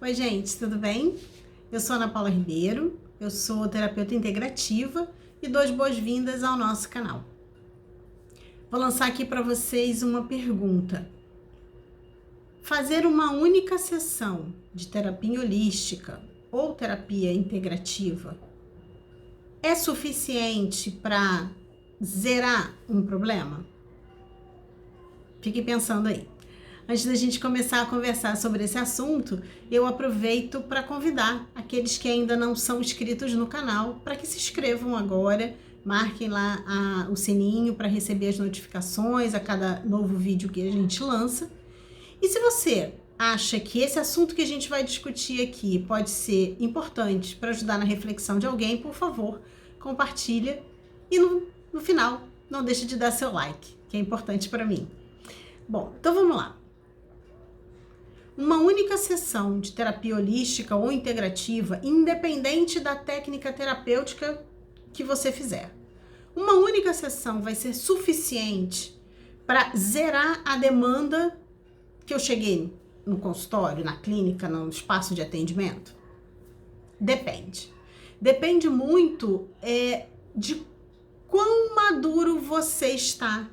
Oi, gente, tudo bem? Eu sou Ana Paula Ribeiro, eu sou terapeuta integrativa e dou as boas-vindas ao nosso canal. Vou lançar aqui para vocês uma pergunta. Fazer uma única sessão de terapia holística ou terapia integrativa é suficiente para zerar um problema? Fique pensando aí. Antes da gente começar a conversar sobre esse assunto, eu aproveito para convidar aqueles que ainda não são inscritos no canal para que se inscrevam agora, marquem lá o sininho para receber as notificações a cada novo vídeo que a gente lança. E se você acha que esse assunto que a gente vai discutir aqui pode ser importante para ajudar na reflexão de alguém, por favor, compartilha e no final não deixe de dar seu like, que é importante para mim. Bom, então vamos lá. Uma única sessão de terapia holística ou integrativa, independente da técnica terapêutica que você fizer. Uma única sessão vai ser suficiente para zerar a demanda que eu cheguei no consultório, na clínica, no espaço de atendimento? Depende. Depende muito de quão maduro você está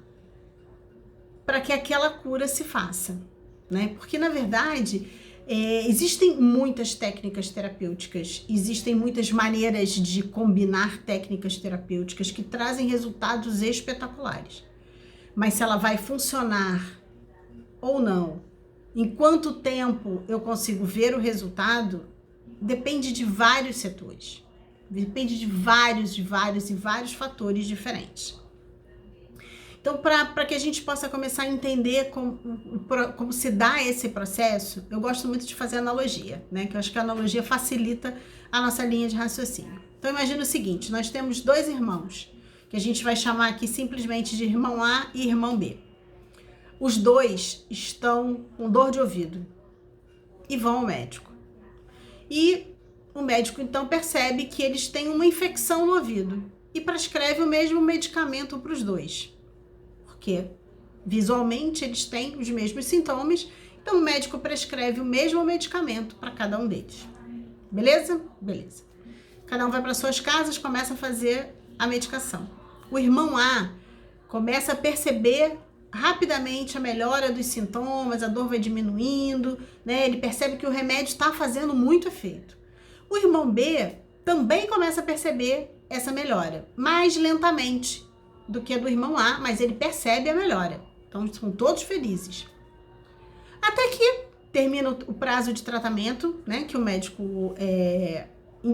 para que aquela cura se faça. Né? Porque, na verdade, existem muitas técnicas terapêuticas, existem muitas maneiras de combinar técnicas terapêuticas que trazem resultados espetaculares. Mas se ela vai funcionar ou não, em quanto tempo eu consigo ver o resultado, depende de vários setores. Depende de vários fatores diferentes. Então, para que a gente possa começar a entender como se dá esse processo, eu gosto muito de fazer analogia, né? Que eu acho que a analogia facilita a nossa linha de raciocínio. Então, imagina o seguinte, nós temos dois irmãos, que a gente vai chamar aqui simplesmente de irmão A e irmão B. Os dois estão com dor de ouvido e vão ao médico. E o médico, então, percebe que eles têm uma infecção no ouvido e prescreve o mesmo medicamento para os dois. Porque visualmente eles têm os mesmos sintomas, então o médico prescreve o mesmo medicamento para cada um deles. Beleza? Beleza. Cada um vai para suas casas, começa a fazer a medicação. O irmão A começa a perceber rapidamente a melhora dos sintomas, a dor vai diminuindo, né? Ele percebe que o remédio está fazendo muito efeito. O irmão B também começa a perceber essa melhora, mais lentamente do que a do irmão A, mas ele percebe a melhora. Então, são todos felizes. Até que termina o prazo de tratamento, né, que o médico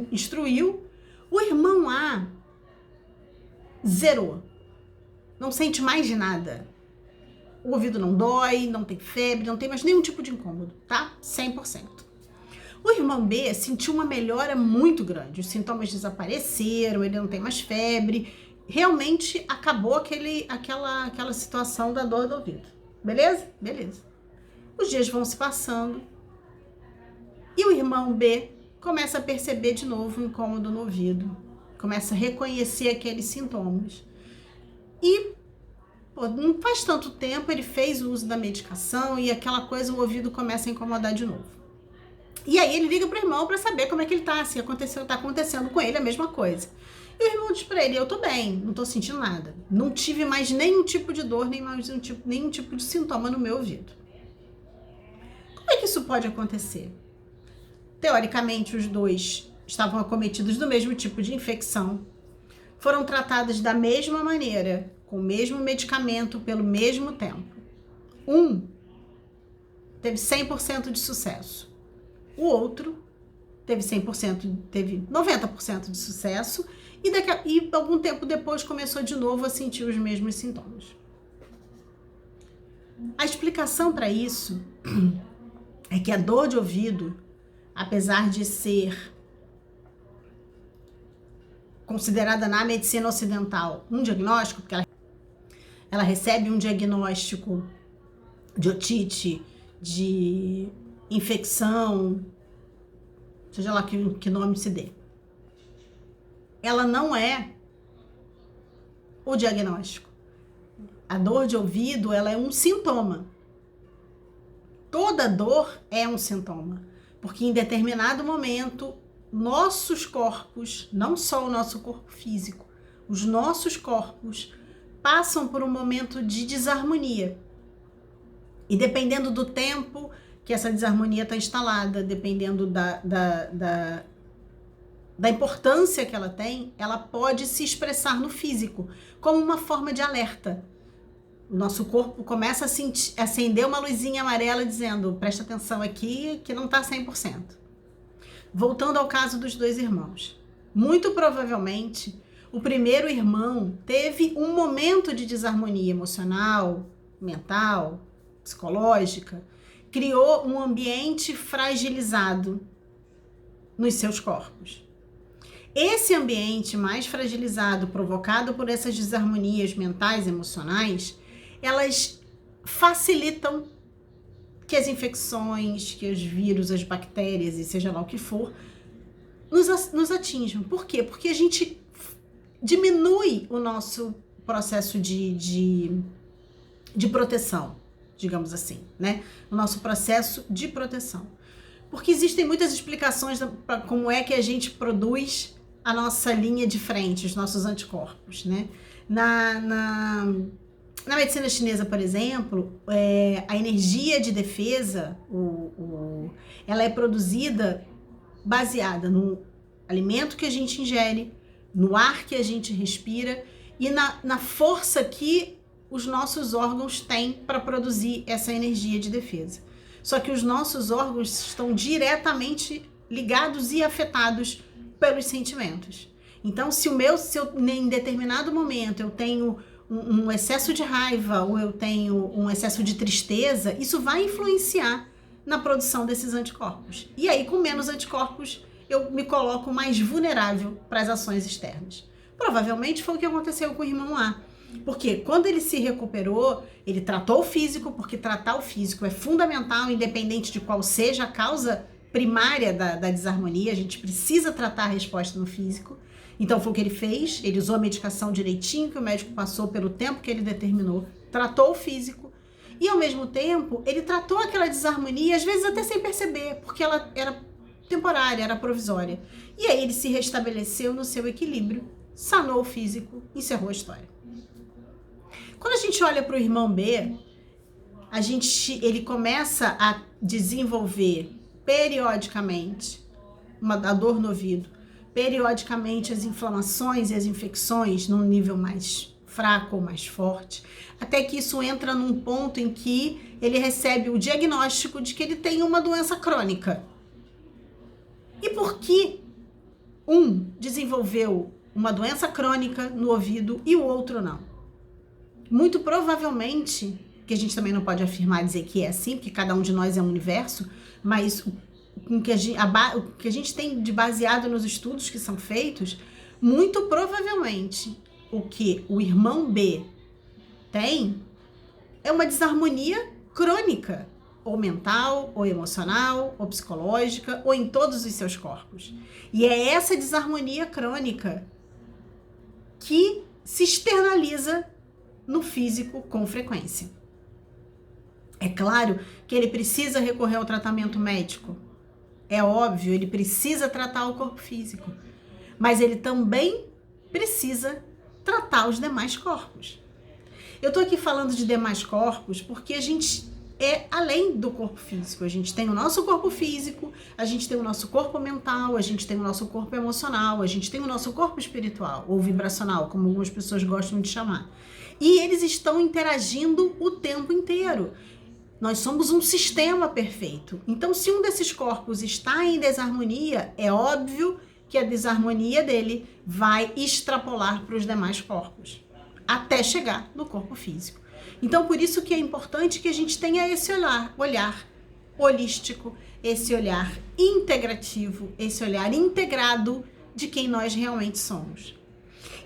instruiu. O irmão A zerou. Não sente mais de nada. O ouvido não dói, não tem febre, não tem mais nenhum tipo de incômodo, tá? 100%. O irmão B sentiu uma melhora muito grande. Os sintomas desapareceram, ele não tem mais febre. Realmente acabou aquela situação da dor do ouvido. Beleza? Beleza. Os dias vão se passando e o irmão B começa a perceber de novo o incômodo no ouvido. Começa a reconhecer aqueles sintomas. E não faz tanto tempo ele fez o uso da medicação e aquela coisa, o ouvido começa a incomodar de novo. E aí ele liga pro irmão para saber como é que ele tá, se tá acontecendo com ele a mesma coisa. E o irmão diz pra ele, eu tô bem, não tô sentindo nada. Não tive mais nenhum tipo de dor, nenhum tipo de sintoma no meu ouvido. Como é que isso pode acontecer? Teoricamente, os dois estavam acometidos do mesmo tipo de infecção, foram tratados da mesma maneira, com o mesmo medicamento, pelo mesmo tempo. Um teve 100% de sucesso. O outro teve 90% de sucesso e algum tempo depois começou de novo a sentir os mesmos sintomas. A explicação para isso é que a dor de ouvido, apesar de ser considerada na medicina ocidental um diagnóstico, porque ela recebe um diagnóstico de otite, de infecção, seja lá que nome se dê. Ela não é o diagnóstico. A dor de ouvido, ela é um sintoma. Toda dor é um sintoma. Porque em determinado momento, nossos corpos, não só o nosso corpo físico, os nossos corpos passam por um momento de desarmonia. E dependendo do tempo que essa desarmonia está instalada, dependendo da importância que ela tem, ela pode se expressar no físico, como uma forma de alerta. O nosso corpo começa a acender uma luzinha amarela dizendo, presta atenção aqui que não está 100%. Voltando ao caso dos dois irmãos. Muito provavelmente, o primeiro irmão teve um momento de desarmonia emocional, mental, psicológica, criou um ambiente fragilizado nos seus corpos. Esse ambiente mais fragilizado, provocado por essas desarmonias mentais e emocionais, elas facilitam que as infecções, que os vírus, as bactérias e seja lá o que for, nos atinjam. Por quê? Porque a gente diminui o nosso processo de proteção, digamos assim, né? O nosso processo de proteção. Porque existem muitas explicações para como é que a gente produz a nossa linha de frente, os nossos anticorpos, né? Na medicina chinesa, por exemplo, a energia de defesa, ela é produzida baseada no alimento que a gente ingere, no ar que a gente respira e na força que os nossos órgãos têm para produzir essa energia de defesa. Só que os nossos órgãos estão diretamente ligados e afetados pelos sentimentos. Então, se eu em determinado momento eu tenho um excesso de raiva ou eu tenho um excesso de tristeza, isso vai influenciar na produção desses anticorpos. E aí, com menos anticorpos, eu me coloco mais vulnerável para as ações externas. Provavelmente foi o que aconteceu com o irmão A. Porque quando ele se recuperou, ele tratou o físico, porque tratar o físico é fundamental, independente de qual seja a causa primária da desarmonia, a gente precisa tratar a resposta no físico. Então foi o que ele fez, ele usou a medicação direitinho que o médico passou pelo tempo que ele determinou, tratou o físico e ao mesmo tempo ele tratou aquela desarmonia, às vezes até sem perceber, porque ela era temporária, era provisória. E aí ele se restabeleceu no seu equilíbrio, sanou o físico, encerrou a história. Quando a gente olha para o irmão B, ele começa a desenvolver periodicamente a dor no ouvido, periodicamente as inflamações e as infecções num nível mais fraco ou mais forte, até que isso entra num ponto em que ele recebe o diagnóstico de que ele tem uma doença crônica. E por que um desenvolveu uma doença crônica no ouvido e o outro não? Muito provavelmente, que a gente também não pode afirmar dizer que é assim, porque cada um de nós é um universo, mas o que a gente tem de baseado nos estudos que são feitos, muito provavelmente o que o irmão B tem é uma desarmonia crônica, ou mental, ou emocional, ou psicológica, ou em todos os seus corpos. E é essa desarmonia crônica que se externaliza no físico com frequência. É claro que ele precisa recorrer ao tratamento médico. É óbvio, ele precisa tratar o corpo físico. Mas ele também precisa tratar os demais corpos. Eu tô aqui falando de demais corpos porque a gente é além do corpo físico. A gente tem o nosso corpo físico, a gente tem o nosso corpo mental, a gente tem o nosso corpo emocional, a gente tem o nosso corpo espiritual ou vibracional, como algumas pessoas gostam de chamar. E eles estão interagindo o tempo inteiro. Nós somos um sistema perfeito. Então, se um desses corpos está em desarmonia, é óbvio que a desarmonia dele vai extrapolar para os demais corpos, até chegar no corpo físico. Então, por isso que é importante que a gente tenha esse olhar holístico, esse olhar integrativo, esse olhar integrado de quem nós realmente somos.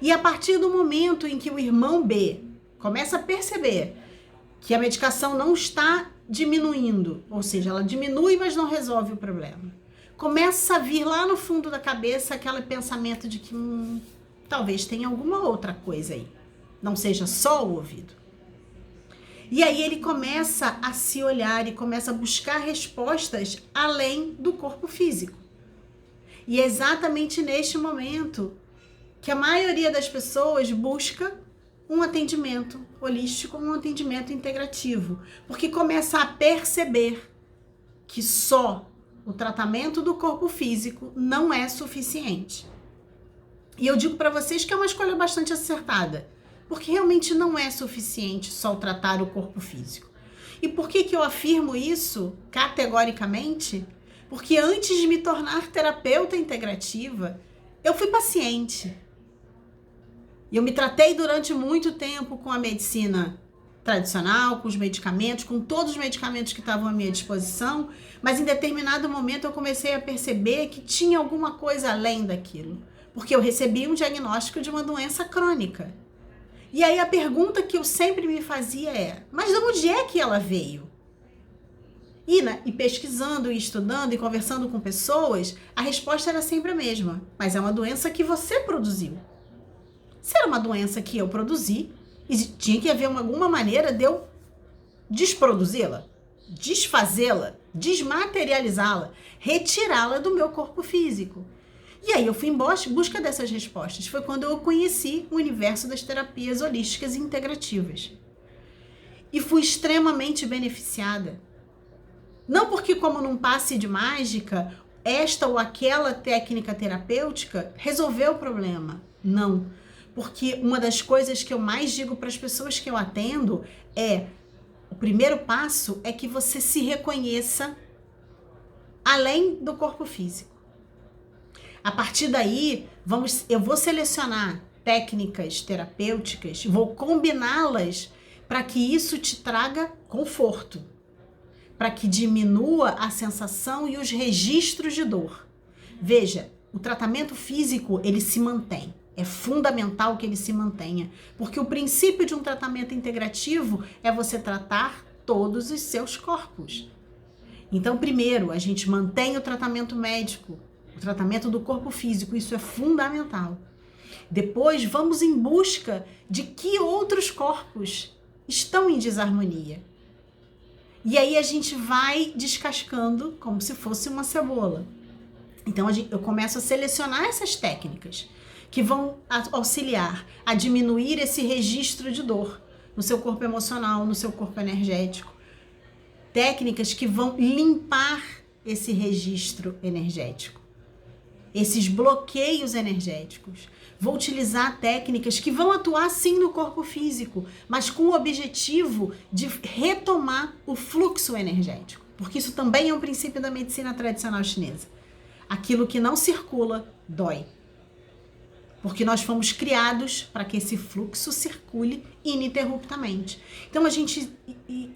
E a partir do momento em que o irmão B começa a perceber que a medicação não está diminuindo, ou seja, ela diminui, mas não resolve o problema, começa a vir lá no fundo da cabeça aquele pensamento de que talvez tenha alguma outra coisa aí, não seja só o ouvido. E aí ele começa a se olhar e começa a buscar respostas além do corpo físico. E é exatamente neste momento que a maioria das pessoas busca um atendimento holístico, um atendimento integrativo, porque começa a perceber que só o tratamento do corpo físico não é suficiente. E eu digo para vocês que é uma escolha bastante acertada, porque realmente não é suficiente só tratar o corpo físico. E por que eu afirmo isso categoricamente? Porque antes de me tornar terapeuta integrativa, eu fui paciente. E eu me tratei durante muito tempo com a medicina tradicional, com os medicamentos, com todos os medicamentos que estavam à minha disposição, mas em determinado momento eu comecei a perceber que tinha alguma coisa além daquilo, porque eu recebi um diagnóstico de uma doença crônica. E aí a pergunta que eu sempre me fazia é, mas de onde é que ela veio? E pesquisando, e estudando, e conversando com pessoas, a resposta era sempre a mesma, mas é uma doença que você produziu. Se era uma doença que eu produzi, tinha que haver alguma maneira de eu desproduzi-la, desfazê-la, desmaterializá-la, retirá-la do meu corpo físico. E aí eu fui em busca dessas respostas. Foi quando eu conheci o universo das terapias holísticas e integrativas. E fui extremamente beneficiada. Não porque, como num passe de mágica, esta ou aquela técnica terapêutica resolveu o problema. Não. Porque uma das coisas que eu mais digo para as pessoas que eu atendo é: o primeiro passo é que você se reconheça além do corpo físico. A partir daí, eu vou selecionar técnicas terapêuticas, vou combiná-las para que isso te traga conforto, para que diminua a sensação e os registros de dor. Veja, o tratamento físico, ele se mantém. É fundamental que ele se mantenha, porque o princípio de um tratamento integrativo é você tratar todos os seus corpos. Então, primeiro, a gente mantém o tratamento médico, o tratamento do corpo físico, isso é fundamental. Depois, vamos em busca de que outros corpos estão em desarmonia. E aí a gente vai descascando como se fosse uma cebola. Então, eu começo a selecionar essas técnicas que vão auxiliar a diminuir esse registro de dor no seu corpo emocional, no seu corpo energético. Técnicas que vão limpar esse registro energético, esses bloqueios energéticos. Vou utilizar técnicas que vão atuar sim no corpo físico, mas com o objetivo de retomar o fluxo energético, porque isso também é um princípio da medicina tradicional chinesa. Aquilo que não circula, dói. Porque nós fomos criados para que esse fluxo circule ininterruptamente. Então a gente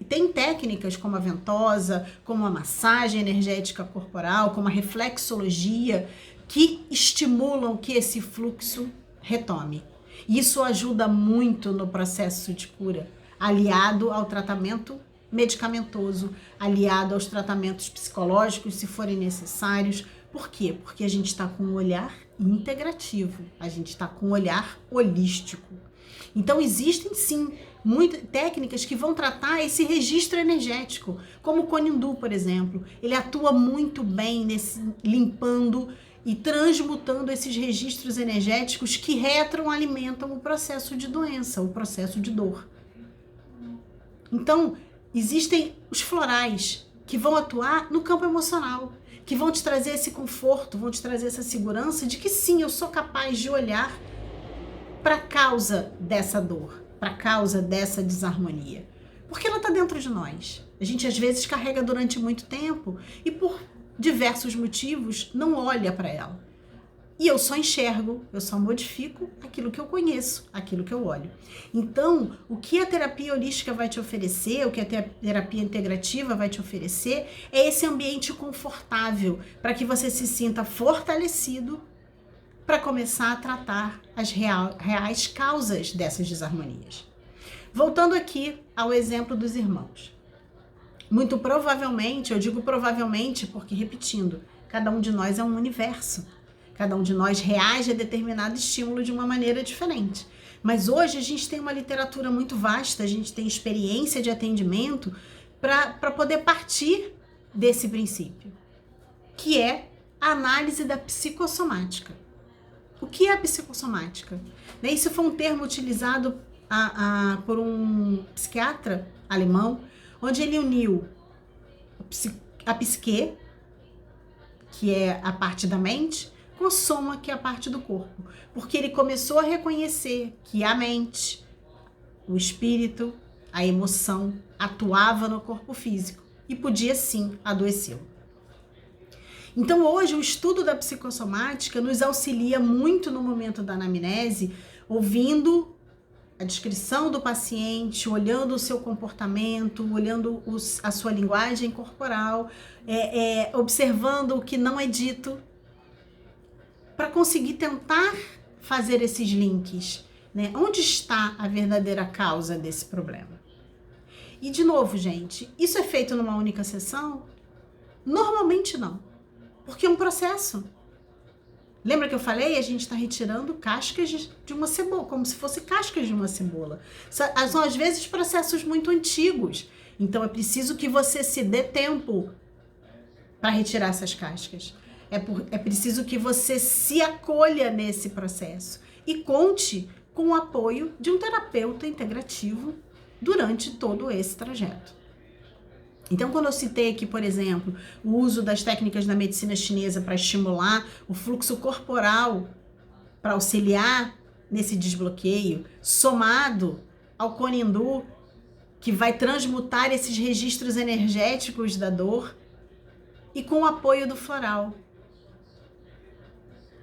tem técnicas como a ventosa, como a massagem energética corporal, como a reflexologia, que estimulam que esse fluxo retome. Isso ajuda muito no processo de cura, aliado ao tratamento medicamentoso, aliado aos tratamentos psicológicos, se forem necessários. Por quê? Porque a gente está com um olhar integrativo, a gente está com um olhar holístico. Então existem sim muitas técnicas que vão tratar esse registro energético, como o Konindu, por exemplo. Ele atua muito bem limpando e transmutando esses registros energéticos que retroalimentam o processo de doença, o processo de dor. Então, existem os florais que vão atuar no campo emocional, que vão te trazer esse conforto, vão te trazer essa segurança de que sim, eu sou capaz de olhar para a causa dessa dor, para a causa dessa desarmonia. Porque ela está dentro de nós. A gente às vezes carrega durante muito tempo e por diversos motivos não olha para ela. E eu só enxergo, eu só modifico aquilo que eu conheço, aquilo que eu olho. Então, o que a terapia holística vai te oferecer, o que a terapia integrativa vai te oferecer, é esse ambiente confortável para que você se sinta fortalecido para começar a tratar as reais causas dessas desarmonias. Voltando aqui ao exemplo dos irmãos. Muito provavelmente, eu digo provavelmente porque, repetindo, cada um de nós é um universo. Cada um de nós reage a determinado estímulo de uma maneira diferente. Mas hoje a gente tem uma literatura muito vasta, a gente tem experiência de atendimento para poder partir desse princípio, que é a análise da psicossomática. O que é a psicossomática? Isso foi um termo utilizado por um psiquiatra alemão, onde ele uniu a psique, que é a parte da mente, com a soma, que é a parte do corpo. Porque ele começou a reconhecer que a mente, o espírito, a emoção atuava no corpo físico e podia sim adoecê-lo. Então hoje o estudo da psicossomática nos auxilia muito no momento da anamnese, ouvindo a descrição do paciente, olhando o seu comportamento, olhando a sua linguagem corporal, observando o que não é dito, para conseguir tentar fazer esses links, né? Onde está a verdadeira causa desse problema? E de novo, gente, isso é feito numa única sessão? Normalmente não, porque é um processo. Lembra que eu falei? A gente está retirando cascas de uma cebola, como se fosse cascas de uma cebola. São às vezes processos muito antigos, então é preciso que você se dê tempo para retirar essas cascas. É preciso que você se acolha nesse processo e conte com o apoio de um terapeuta integrativo durante todo esse trajeto. Então, quando eu citei aqui, por exemplo, o uso das técnicas da medicina chinesa para estimular o fluxo corporal, para auxiliar nesse desbloqueio, somado ao Konindu, que vai transmutar esses registros energéticos da dor, e com o apoio do floral.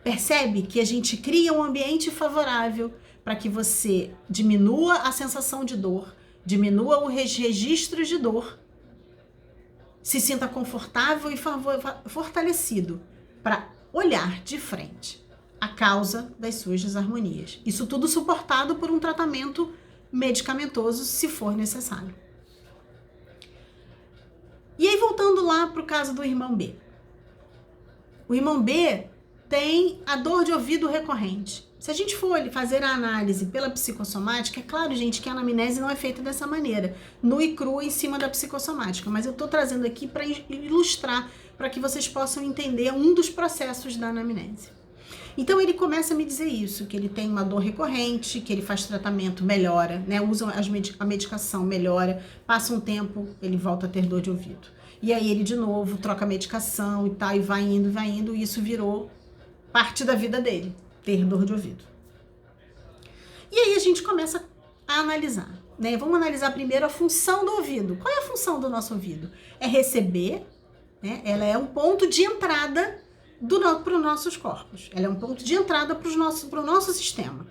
Percebe que a gente cria um ambiente favorável para que você diminua a sensação de dor, diminua os registros de dor, se sinta confortável e fortalecido para olhar de frente a causa das suas desarmonias. Isso tudo suportado por um tratamento medicamentoso, se for necessário. E aí, voltando lá para o caso do irmão B. O irmão B tem a dor de ouvido recorrente. Se a gente for fazer a análise pela psicossomática, é claro, gente, que a anamnese não é feita dessa maneira, nu e cru em cima da psicossomática, mas eu estou trazendo aqui para ilustrar, para que vocês possam entender um dos processos da anamnese. Então ele começa a me dizer isso, que ele tem uma dor recorrente, que ele faz tratamento, melhora, né? Usa a medicação, melhora, passa um tempo, ele volta a ter dor de ouvido. E aí ele de novo troca a medicação e tal, e vai indo, e isso virou parte da vida dele, ter dor de ouvido. E aí a gente começa a analisar, né? Vamos analisar primeiro a função do ouvido. Qual é a função do nosso ouvido? É receber, né? Ela é um ponto de entrada para os nossos corpos. Ela é um ponto de entrada para o nosso sistema.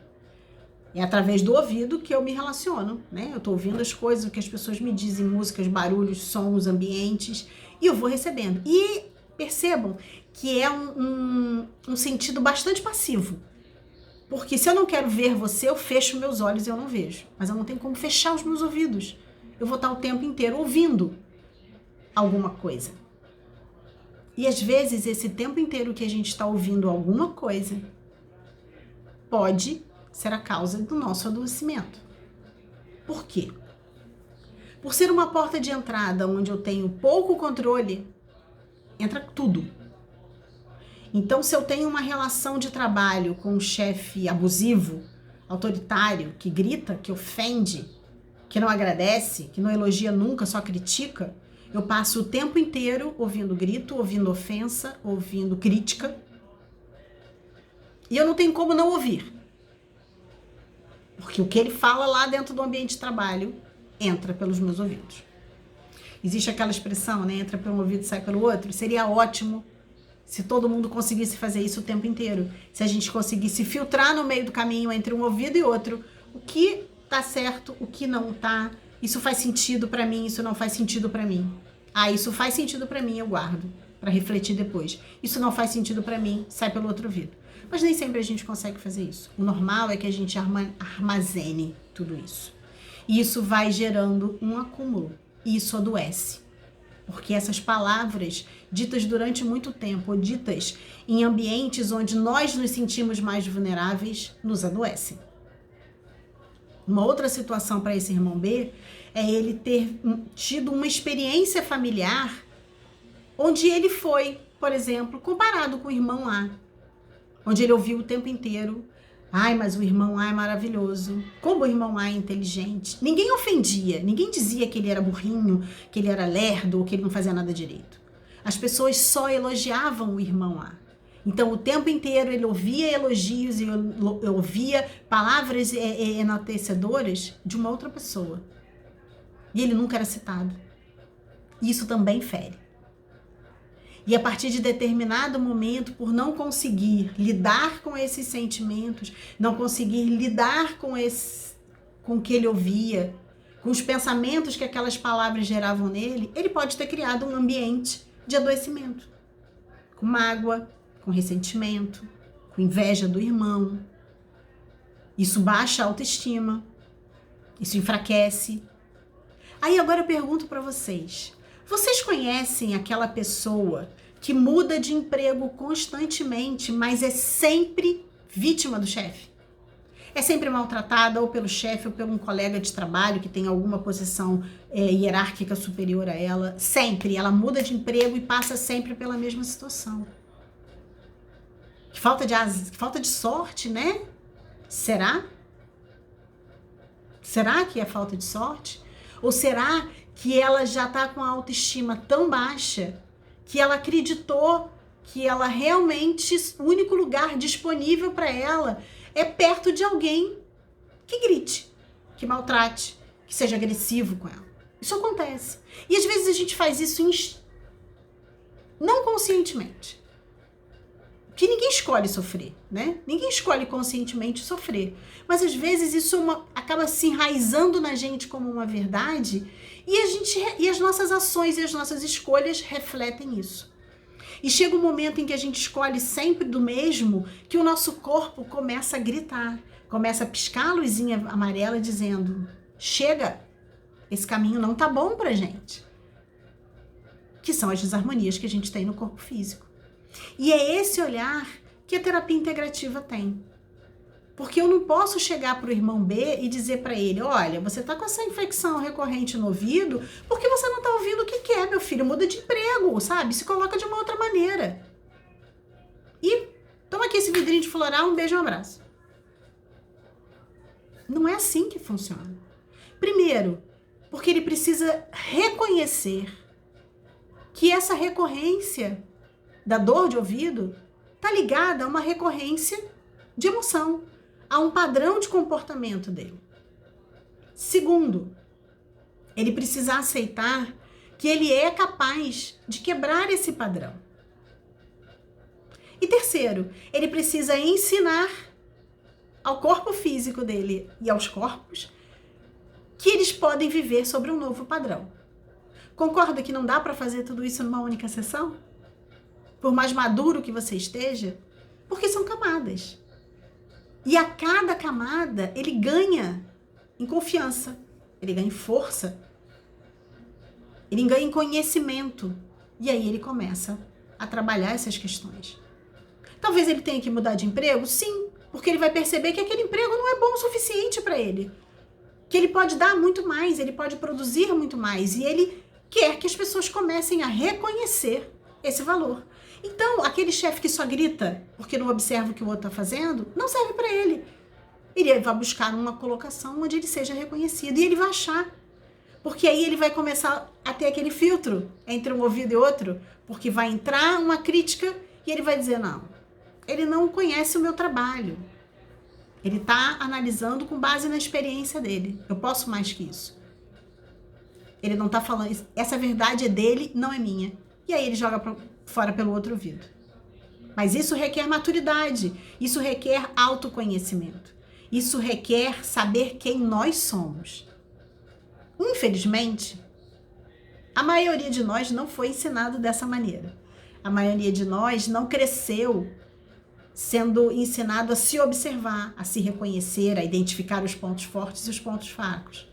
É através do ouvido que eu me relaciono, né? Eu estou ouvindo as coisas, o que as pessoas me dizem, músicas, barulhos, sons, ambientes, e eu vou recebendo. E percebam que é um sentido bastante passivo. Porque se eu não quero ver você, eu fecho meus olhos e eu não vejo. Mas eu não tenho como fechar os meus ouvidos. Eu vou estar o tempo inteiro ouvindo alguma coisa. E às vezes esse tempo inteiro que a gente está ouvindo alguma coisa pode ser a causa do nosso adoecimento. Por quê? Por ser uma porta de entrada onde eu tenho pouco controle, entra tudo. Então, se eu tenho uma relação de trabalho com um chefe abusivo, autoritário, que grita, que ofende, que não agradece, que não elogia nunca, só critica, eu passo o tempo inteiro ouvindo grito, ouvindo ofensa, ouvindo crítica. E eu não tenho como não ouvir. Porque o que ele fala lá dentro do ambiente de trabalho entra pelos meus ouvidos. Existe aquela expressão, né? Entra por um ouvido e sai pelo outro. Seria ótimo se todo mundo conseguisse fazer isso o tempo inteiro. Se a gente conseguisse filtrar no meio do caminho entre um ouvido e outro, o que tá certo, o que não tá. Isso faz sentido pra mim, isso não faz sentido pra mim. Ah, isso faz sentido pra mim, eu guardo pra refletir depois. Isso não faz sentido pra mim, sai pelo outro ouvido. Mas nem sempre a gente consegue fazer isso. O normal é que a gente armazene tudo isso. E isso vai gerando um acúmulo. E isso adoece. Porque essas palavras ditas durante muito tempo, ou ditas em ambientes onde nós nos sentimos mais vulneráveis, nos adoecem. Uma outra situação para esse irmão B é ele ter tido uma experiência familiar onde ele foi, por exemplo, comparado com o irmão A, onde ele ouviu o tempo inteiro: ai, mas o irmão A é maravilhoso, como o irmão A é inteligente. Ninguém ofendia, ninguém dizia que ele era burrinho, que ele era lerdo ou que ele não fazia nada direito. As pessoas só elogiavam o irmão A. Então, o tempo inteiro ele ouvia elogios e ouvia palavras enaltecedoras de uma outra pessoa. E ele nunca era citado. Isso também fere. E a partir de determinado momento, por não conseguir lidar com esses sentimentos, não conseguir lidar com o que ele ouvia, com os pensamentos que aquelas palavras geravam nele, ele pode ter criado um ambiente de adoecimento, com mágoa, com ressentimento, com inveja do irmão. Isso baixa a autoestima, isso enfraquece. Aí agora eu pergunto para vocês: vocês conhecem aquela pessoa que muda de emprego constantemente, mas é sempre vítima do chefe? É sempre maltratada ou pelo chefe ou por um colega de trabalho que tem alguma posição hierárquica superior a ela. Sempre. Ela muda de emprego e passa sempre pela mesma situação. Que falta de sorte, né? Será? Será que é falta de sorte? Ou será que ela já está com a autoestima tão baixa que ela acreditou que ela realmente, o único lugar disponível para ela é perto de alguém que grite, que maltrate, que seja agressivo com ela? Isso acontece. E às vezes a gente faz isso não conscientemente. Que ninguém escolhe sofrer, né? Ninguém escolhe conscientemente sofrer. Mas às vezes isso acaba se enraizando na gente como uma verdade e as nossas ações e as nossas escolhas refletem isso. E chega um momento em que a gente escolhe sempre do mesmo, que o nosso corpo começa a gritar, começa a piscar a luzinha amarela dizendo: chega, esse caminho não tá bom pra gente. Que são as desarmonias que a gente tem no corpo físico. E é esse olhar que a terapia integrativa tem. Porque eu não posso chegar para o irmão B e dizer para ele: olha, você está com essa infecção recorrente no ouvido porque você não está ouvindo o que quer, meu filho. Muda de emprego, sabe? Se coloca de uma outra maneira. E toma aqui esse vidrinho de floral, um beijo e um abraço. Não é assim que funciona. Primeiro, porque ele precisa reconhecer que essa recorrência da dor de ouvido está ligada a uma recorrência de emoção, a um padrão de comportamento dele. Segundo, ele precisa aceitar que ele é capaz de quebrar esse padrão. E terceiro, ele precisa ensinar ao corpo físico dele e aos corpos que eles podem viver sobre um novo padrão. Concorda que não dá para fazer tudo isso numa única sessão? Por mais maduro que você esteja, porque são camadas. E a cada camada, ele ganha em confiança, ele ganha em força, ele ganha em conhecimento. E aí ele começa a trabalhar essas questões. Talvez ele tenha que mudar de emprego? Sim, porque ele vai perceber que aquele emprego não é bom o suficiente para ele. Que ele pode dar muito mais, ele pode produzir muito mais. E ele quer que as pessoas comecem a reconhecer esse valor. Então, aquele chefe que só grita porque não observa o que o outro está fazendo, não serve para ele. Ele vai buscar uma colocação onde ele seja reconhecido. E ele vai achar. Porque aí ele vai começar a ter aquele filtro entre um ouvido e outro. Porque vai entrar uma crítica e ele vai dizer: não, ele não conhece o meu trabalho. Ele está analisando com base na experiência dele. Eu posso mais que isso. Ele não está falando, essa verdade é dele, não é minha. E aí ele joga fora pelo outro ouvido. Mas isso requer maturidade, isso requer autoconhecimento, isso requer saber quem nós somos. Infelizmente, a maioria de nós não foi ensinado dessa maneira. A maioria de nós não cresceu sendo ensinado a se observar, a se reconhecer, a identificar os pontos fortes e os pontos fracos.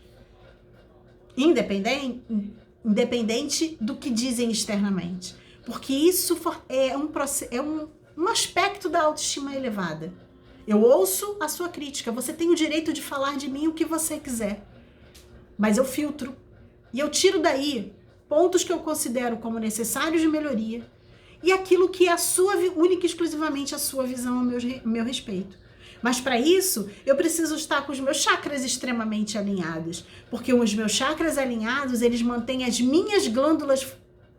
Independente do que dizem externamente. Porque isso é um aspecto da autoestima elevada. Eu ouço a sua crítica. Você tem o direito de falar de mim o que você quiser. Mas eu filtro. E eu tiro daí pontos que eu considero como necessários de melhoria e aquilo que é única e exclusivamente a sua visão a meu respeito. Mas para isso, eu preciso estar com os meus chakras extremamente alinhados, porque os meus chakras alinhados, eles mantêm as minhas glândulas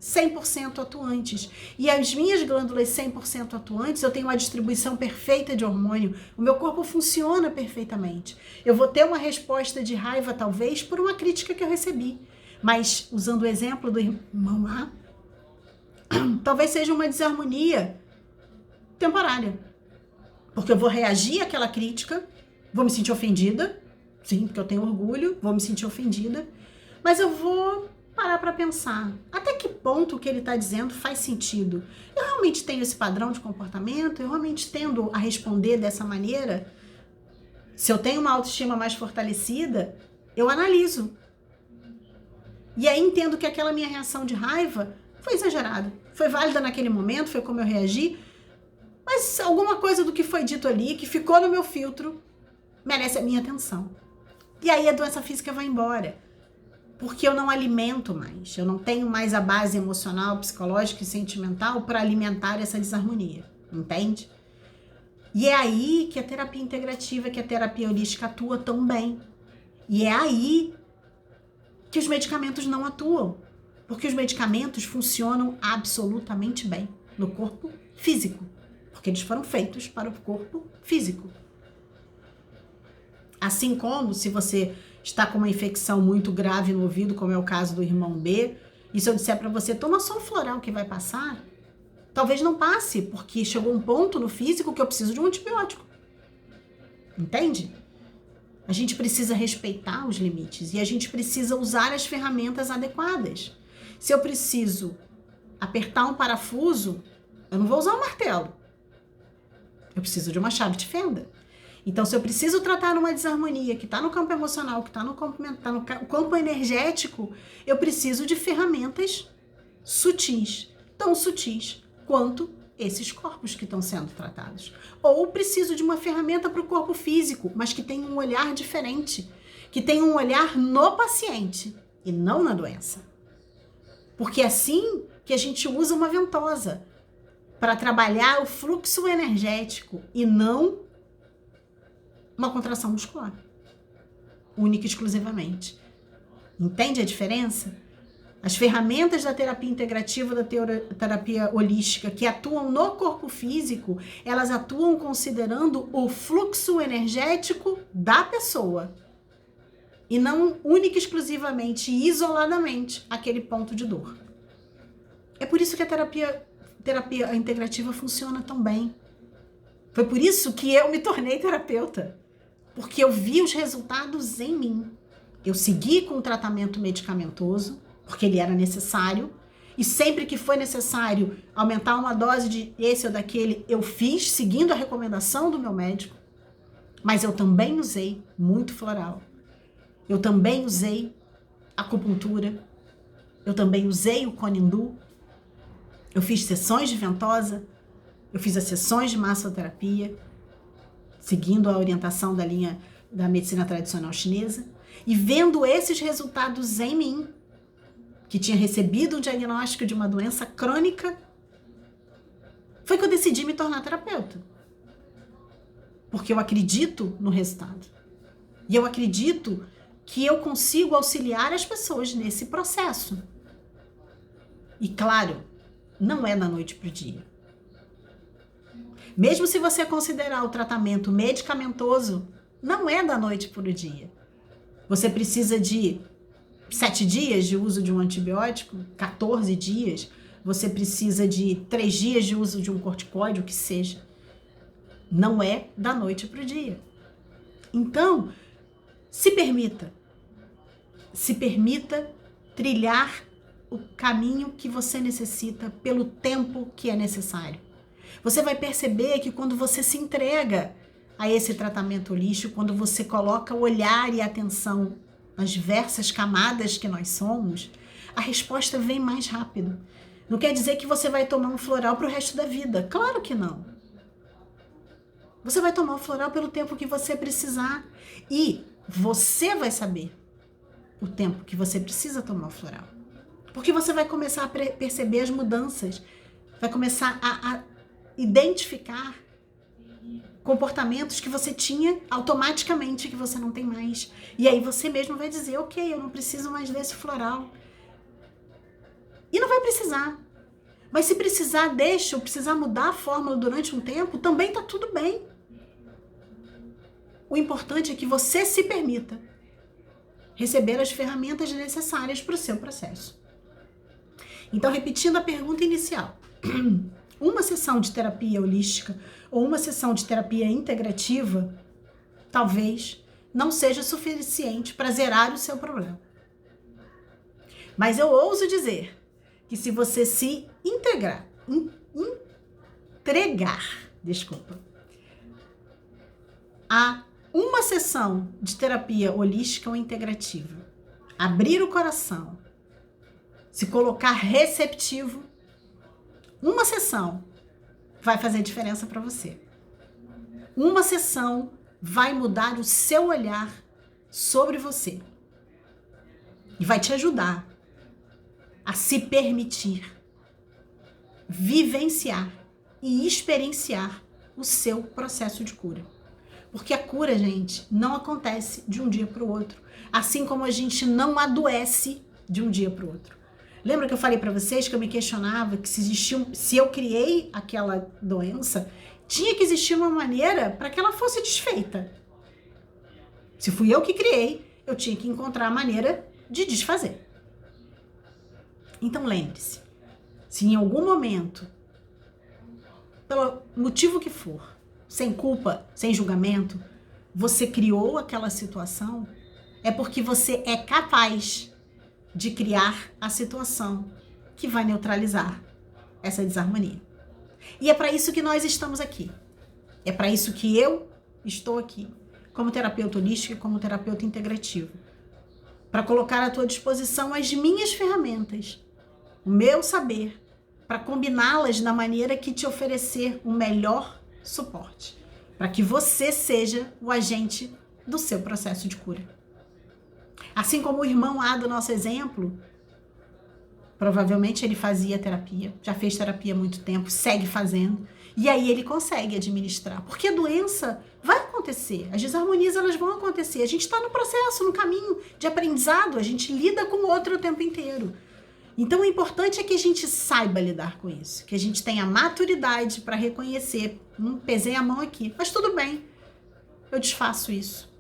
100% atuantes. E as minhas glândulas 100% atuantes, eu tenho uma distribuição perfeita de hormônio, o meu corpo funciona perfeitamente. Eu vou ter uma resposta de raiva, talvez, por uma crítica que eu recebi. Mas, usando o exemplo do irmão lá, talvez seja uma desarmonia temporária. Porque eu vou reagir àquela crítica, vou me sentir ofendida, sim, porque eu tenho orgulho, vou me sentir ofendida, mas eu vou parar para pensar, até que ponto o que ele está dizendo faz sentido? Eu realmente tenho esse padrão de comportamento? Eu realmente tendo a responder dessa maneira? Se eu tenho uma autoestima mais fortalecida, eu analiso. E aí entendo que aquela minha reação de raiva foi exagerada, foi válida naquele momento, foi como eu reagi, mas alguma coisa do que foi dito ali, que ficou no meu filtro, merece a minha atenção. E aí a doença física vai embora. Porque eu não alimento mais. Eu não tenho mais a base emocional, psicológica e sentimental para alimentar essa desarmonia. Entende? E é aí que a terapia integrativa, que a terapia holística atua tão bem. E é aí que os medicamentos não atuam. Porque os medicamentos funcionam absolutamente bem no corpo físico. Porque eles foram feitos para o corpo físico. Assim como se você está com uma infecção muito grave no ouvido, como é o caso do irmão B, e se eu disser para você, toma só um floral que vai passar, talvez não passe, porque chegou um ponto no físico que eu preciso de um antibiótico. Entende? A gente precisa respeitar os limites e a gente precisa usar as ferramentas adequadas. Se eu preciso apertar um parafuso, eu não vou usar um martelo. Eu preciso de uma chave de fenda. Então, se eu preciso tratar uma desarmonia que está no campo emocional, que está no campo energético, eu preciso de ferramentas sutis, tão sutis quanto esses corpos que estão sendo tratados. Ou preciso de uma ferramenta para o corpo físico, mas que tenha um olhar diferente, que tenha um olhar no paciente e não na doença. Porque é assim que a gente usa uma ventosa para trabalhar o fluxo energético e não uma contração muscular, única e exclusivamente. Entende a diferença? As ferramentas da terapia integrativa, da terapia holística, que atuam no corpo físico, elas atuam considerando o fluxo energético da pessoa e não única e exclusivamente, isoladamente, aquele ponto de dor. É por isso que a terapia integrativa funciona tão bem. Foi por isso que eu me tornei terapeuta. Porque eu vi os resultados em mim. Eu segui com o tratamento medicamentoso, porque ele era necessário. E sempre que foi necessário aumentar uma dose de esse ou daquele, eu fiz, seguindo a recomendação do meu médico. Mas eu também usei muito floral. Eu também usei acupuntura. Eu também usei o Conindu. Eu fiz sessões de ventosa. Eu fiz as sessões de massoterapia, seguindo a orientação da linha da medicina tradicional chinesa, e vendo esses resultados em mim, que tinha recebido um diagnóstico de uma doença crônica, foi que eu decidi me tornar terapeuta. Porque eu acredito no resultado. E eu acredito que eu consigo auxiliar as pessoas nesse processo. E claro, não é da noite para o dia. Mesmo se você considerar o tratamento medicamentoso, não é da noite para o dia. Você precisa de 7 dias de uso de um antibiótico, 14 dias. Você precisa de 3 dias de uso de um corticóide, o que seja. Não é da noite para o dia. Então, se permita trilhar o caminho que você necessita pelo tempo que é necessário. Você vai perceber que quando você se entrega a esse tratamento holístico, quando você coloca o olhar e a atenção nas diversas camadas que nós somos, a resposta vem mais rápido. Não quer dizer que você vai tomar um floral para o resto da vida. Claro que não. Você vai tomar o floral pelo tempo que você precisar. E você vai saber o tempo que você precisa tomar o floral. Porque você vai começar a perceber as mudanças. Vai começar a identificar comportamentos que você tinha automaticamente, que você não tem mais. E aí você mesmo vai dizer, ok, eu não preciso mais desse floral. E não vai precisar. Mas se precisar, deixa, ou precisar mudar a fórmula durante um tempo, também tá tudo bem. O importante é que você se permita receber as ferramentas necessárias para o seu processo. Então, repetindo a pergunta inicial, uma sessão de terapia holística ou uma sessão de terapia integrativa talvez não seja suficiente para zerar o seu problema. Mas eu ouso dizer que se você se entregar, a uma sessão de terapia holística ou integrativa, abrir o coração, se colocar receptivo, uma sessão vai fazer diferença para você. Uma sessão vai mudar o seu olhar sobre você e vai te ajudar a se permitir vivenciar e experienciar o seu processo de cura. Porque a cura, gente, não acontece de um dia para o outro. Assim como a gente não adoece de um dia para o outro. Lembra que eu falei para vocês que eu me questionava que se eu criei aquela doença, tinha que existir uma maneira para que ela fosse desfeita. Se fui eu que criei, eu tinha que encontrar a maneira de desfazer. Então lembre-se, se em algum momento, pelo motivo que for, sem culpa, sem julgamento, você criou aquela situação, é porque você é capaz de criar a situação que vai neutralizar essa desarmonia. E é para isso que nós estamos aqui. É para isso que eu estou aqui, como terapeuta holística e como terapeuta integrativo. Para colocar à tua disposição as minhas ferramentas, o meu saber, para combiná-las da maneira que te oferecer o melhor suporte, para que você seja o agente do seu processo de cura. Assim como o irmão A do nosso exemplo, provavelmente ele fazia terapia, já fez terapia há muito tempo, segue fazendo, e aí ele consegue administrar, porque a doença vai acontecer, as desarmonias elas vão acontecer, a gente está no processo, no caminho de aprendizado, a gente lida com o outro o tempo inteiro. Então o importante é que a gente saiba lidar com isso, que a gente tenha maturidade para reconhecer, pesei a mão aqui, mas tudo bem, eu desfaço isso,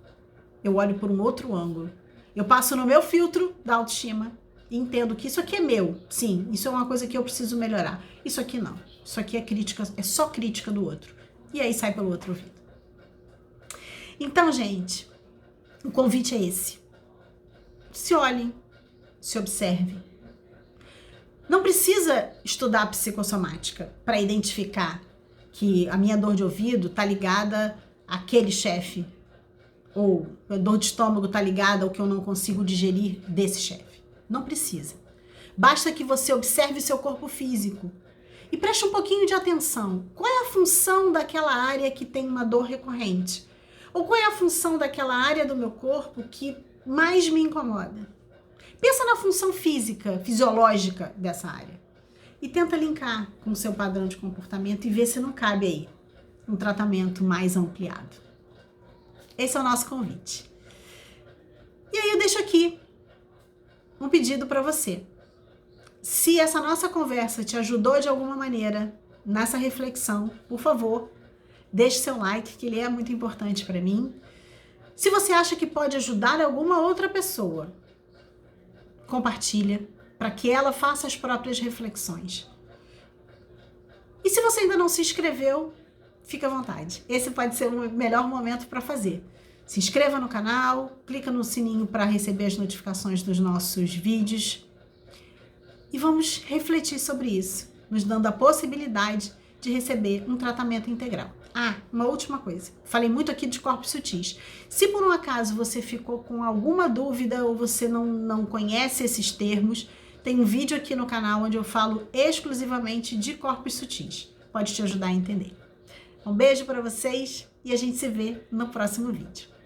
eu olho por um outro ângulo, eu passo no meu filtro da autoestima e entendo que isso aqui é meu, sim, isso é uma coisa que eu preciso melhorar, isso aqui não, isso aqui é crítica, é só crítica do outro, e aí sai pelo outro ouvido. Então, gente, o convite é esse, se olhem, se observem. Não precisa estudar psicossomática para identificar que a minha dor de ouvido está ligada àquele chefe, ou a dor de estômago está ligada ao que eu não consigo digerir desse chefe. Não precisa. Basta que você observe seu corpo físico e preste um pouquinho de atenção. Qual é a função daquela área que tem uma dor recorrente? Ou qual é a função daquela área do meu corpo que mais me incomoda? Pensa na função física, fisiológica dessa área e tenta linkar com o seu padrão de comportamento e ver se não cabe aí um tratamento mais ampliado. Esse é o nosso convite. E aí eu deixo aqui um pedido para você. Se essa nossa conversa te ajudou de alguma maneira nessa reflexão, por favor, deixe seu like, que ele é muito importante para mim. Se você acha que pode ajudar alguma outra pessoa, compartilha para que ela faça as próprias reflexões. E se você ainda não se inscreveu, fica à vontade. Esse pode ser o melhor momento para fazer. Se inscreva no canal, clica no sininho para receber as notificações dos nossos vídeos e vamos refletir sobre isso, nos dando a possibilidade de receber um tratamento integral. Ah, uma última coisa. Falei muito aqui de corpos sutis. Se por um acaso você ficou com alguma dúvida ou você não conhece esses termos, tem um vídeo aqui no canal onde eu falo exclusivamente de corpos sutis. Pode te ajudar a entender. Um beijo para vocês e a gente se vê no próximo vídeo.